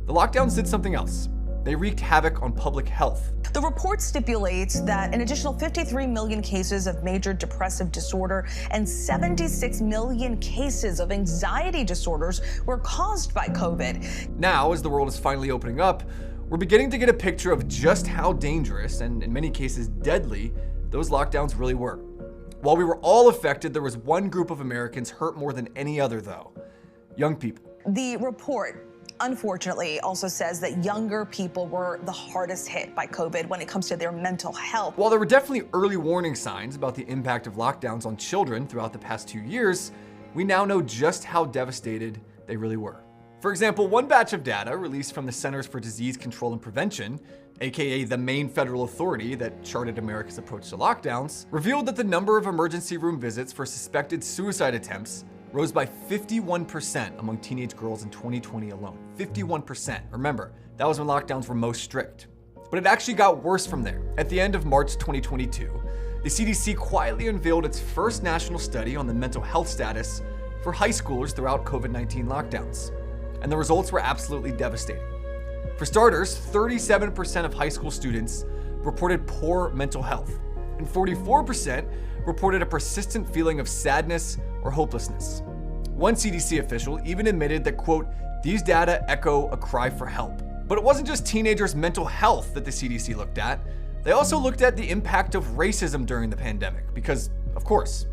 the lockdowns did something else. They wreaked havoc on public health. The report stipulates that an additional 53 million cases of major depressive disorder and 76 million cases of anxiety disorders were caused by COVID. Now, as the world is finally opening up, we're beginning to get a picture of just how dangerous, and in many cases deadly, those lockdowns really were. While we were all affected, there was one group of Americans hurt more than any other, though: young people. The report, unfortunately, also says that younger people were the hardest hit by COVID when it comes to their mental health. While there were definitely early warning signs about the impact of lockdowns on children throughout the past 2 years, we now know just how devastated they really were. For example, one batch of data released from the Centers for Disease Control and Prevention, aka the main federal authority that charted America's approach to lockdowns, revealed that the number of emergency room visits for suspected suicide attempts rose by 51% among teenage girls in 2020 alone. 51%. Remember, that was when lockdowns were most strict. But it actually got worse from there. At the end of March 2022, the CDC quietly unveiled its first national study on the mental health status for high schoolers throughout COVID-19 lockdowns. And the results were absolutely devastating. For starters, 37% of high school students reported poor mental health, and 44% reported a persistent feeling of sadness or hopelessness. One CDC official even admitted that, quote, "these data echo a cry for help." But it wasn't just teenagers' mental health that the CDC looked at. They also looked at the impact of racism during the pandemic, because, of course,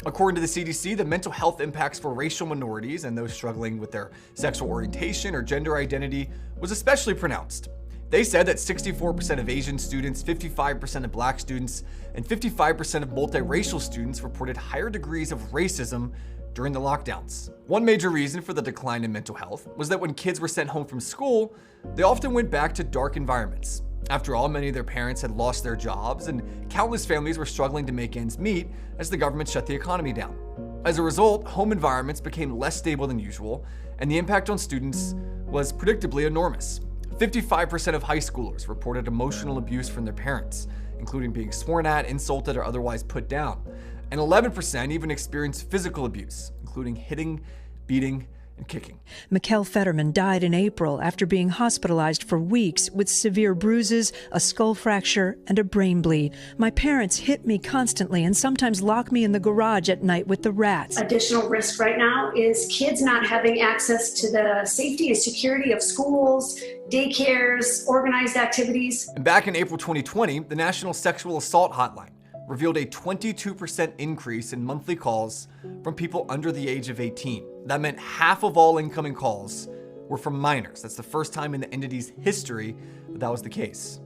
according to the CDC, the mental health impacts for racial minorities and those struggling with their sexual orientation or gender identity was especially pronounced. They said that 64% of Asian students, 55% of Black students, and 55% of multiracial students reported higher degrees of racism during the lockdowns. One major reason for the decline in mental health was that when kids were sent home from school, they often went back to dark environments. After all, many of their parents had lost their jobs, and countless families were struggling to make ends meet as the government shut the economy down. As a result, home environments became less stable than usual, and the impact on students was predictably enormous. 55% of high schoolers reported emotional abuse from their parents, including being sworn at, insulted, or otherwise put down. And 11% even experienced physical abuse, including hitting, beating, and kicking. Mikkel Fetterman died in April after being hospitalized for weeks with severe bruises, a skull fracture, and a brain bleed. My parents hit me constantly and sometimes lock me in the garage at night with the rats. Additional risk right now is kids not having access to the safety and security of schools, daycares, organized activities. And back in April 2020, the National Sexual Assault Hotline revealed a 22% increase in monthly calls from people under the age of 18. That meant half of all incoming calls were from minors. That's the first time in the entity's history that was the case.